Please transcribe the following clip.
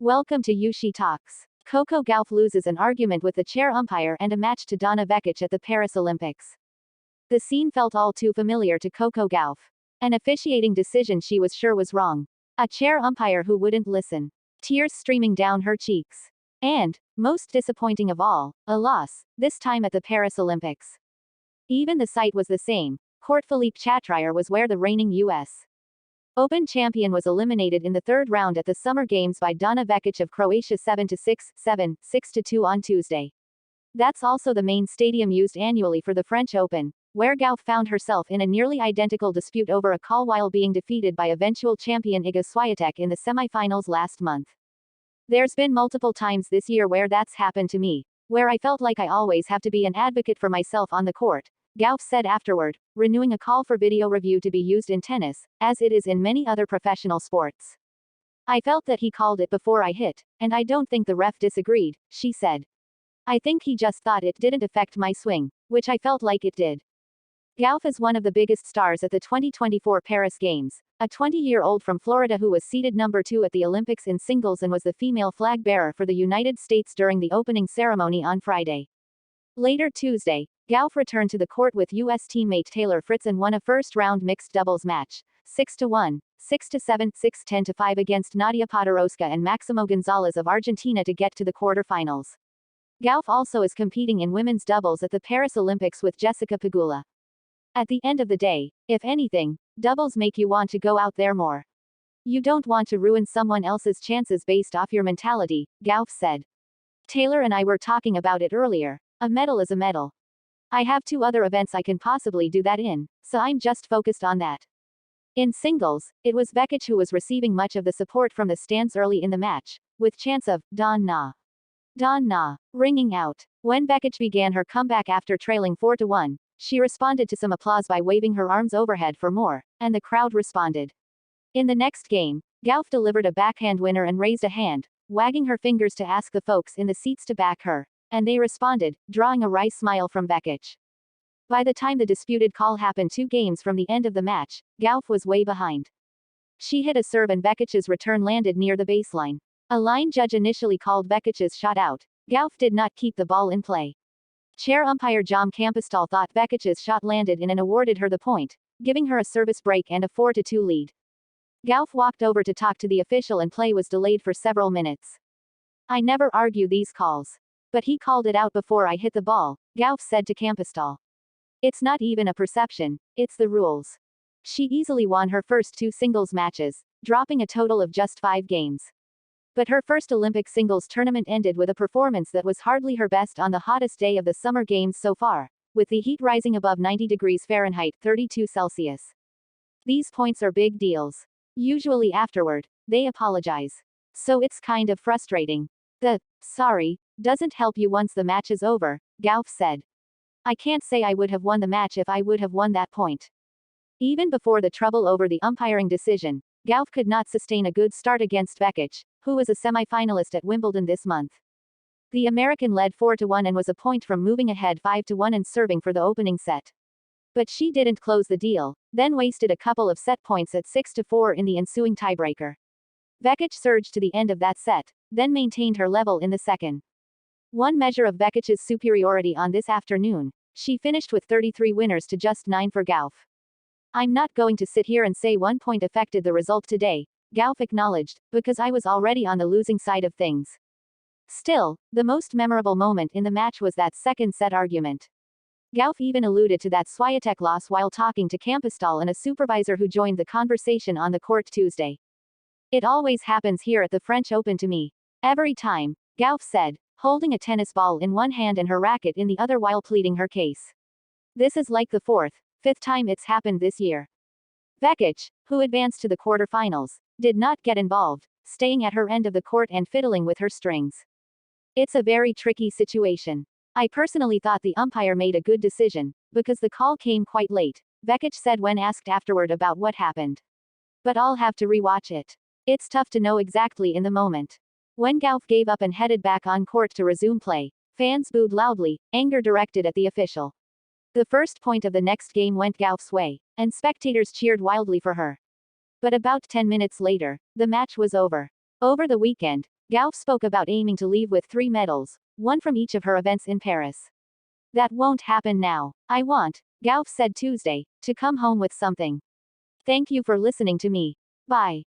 Welcome to Yushi Talks. Coco Gauff loses an argument with the chair umpire and a match to Donna Vekic at the Paris Olympics. The scene felt all too familiar to Coco Gauff. An officiating decision she was sure was wrong. A chair umpire who wouldn't listen. Tears streaming down her cheeks. And, most disappointing of all, a loss, this time at the Paris Olympics. Even the site was the same. Court Philippe Chatrier was where the reigning U.S. Open champion was eliminated in the third round at the Summer Games by Donna Vekic of Croatia 7-6, 7, 6-2 on Tuesday. That's also the main stadium used annually for the French Open, where Gauff found herself in a nearly identical dispute over a call while being defeated by eventual champion Iga Swiatek in the semifinals last month. There's been multiple times this year where that's happened to me, where I felt like I always have to be an advocate for myself on the court, Gauff said afterward, renewing a call for video review to be used in tennis, as it is in many other professional sports. I felt that he called it before I hit, and I don't think the ref disagreed, she said. I think he just thought it didn't affect my swing, which I felt like it did. Gauff is one of the biggest stars at the 2024 Paris Games, a 20-year-old from Florida who was seeded number 2 at the Olympics in singles and was the female flag bearer for the United States during the opening ceremony on Friday. Later Tuesday, Gauff returned to the court with U.S. teammate Taylor Fritz and won a first-round mixed doubles match, 6-1, 6-7, 6-10-5 against Nadia Podoroska and Maximo Gonzalez of Argentina to get to the quarterfinals. Gauff also is competing in women's doubles at the Paris Olympics with Jessica Pegula. At the end of the day, if anything, doubles make you want to go out there more. You don't want to ruin someone else's chances based off your mentality, Gauff said. Taylor and I were talking about it earlier. A medal is a medal. I have 2 other events I can possibly do that in, so I'm just focused on that. In singles, it was Vekic who was receiving much of the support from the stands early in the match, with chants of Donna, Donna ringing out. When Vekic began her comeback after trailing 4-1, she responded to some applause by waving her arms overhead for more, and the crowd responded. In the next game, Gauff delivered a backhand winner and raised a hand, wagging her fingers to ask the folks in the seats to back her, and they responded, drawing a wry smile from Vekic. By the time the disputed call happened 2 games from the end of the match, Gauff was way behind. She hit a serve and Vekic's return landed near the baseline. A line judge initially called Vekic's shot out. Gauff did not keep the ball in play. Chair umpire Jom Campestall thought Vekic's shot landed in and awarded her the point, giving her a service break and a 4-2 lead. Gauff walked over to talk to the official and play was delayed for several minutes. I never argue these calls. But he called it out before I hit the ball, Gauff said to Campestall. It's not even a perception, it's the rules. She easily won her first 2 singles matches, dropping a total of just 5 games. But her first Olympic singles tournament ended with a performance that was hardly her best on the hottest day of the Summer Games so far, with the heat rising above 90 degrees Fahrenheit, 32 Celsius. These points are big deals. Usually afterward, they apologize. So it's kind of frustrating. The sorry doesn't help you once the match is over, Gauff said. I can't say I would have won the match if I would have won that point. Even before the trouble over the umpiring decision, Gauff could not sustain a good start against Vekic, who was a semi-finalist at Wimbledon this month. The American led 4-1 and was a point from moving ahead 5-1 and serving for the opening set. But she didn't close the deal, then wasted a couple of set points at 6-4 in the ensuing tiebreaker. Vekic surged to the end of that set, then maintained her level in the second. One measure of Vekic's superiority on this afternoon, she finished with 33 winners to just 9 for Gauff. I'm not going to sit here and say 1 point affected the result today, Gauff acknowledged, because I was already on the losing side of things. Still, the most memorable moment in the match was that second set argument. Gauff even alluded to that Swiatek loss while talking to Campestall and a supervisor who joined the conversation on the court Tuesday. It always happens here at the French Open to me. Every time, Gauff said, holding a tennis ball in one hand and her racket in the other while pleading her case. This is like the 4th, 5th time it's happened this year. Vekic, who advanced to the quarterfinals, did not get involved, staying at her end of the court and fiddling with her strings. It's a very tricky situation. I personally thought the umpire made a good decision, because the call came quite late, Vekic said when asked afterward about what happened. But I'll have to rewatch it. It's tough to know exactly in the moment. When Gauff gave up and headed back on court to resume play, fans booed loudly, anger directed at the official. The first point of the next game went Gauff's way, and spectators cheered wildly for her. But about 10 minutes later, the match was over. Over the weekend, Gauff spoke about aiming to leave with 3 medals, one from each of her events in Paris. That won't happen now. I want, Gauff said Tuesday, to come home with something. Thank you for listening to me. Bye.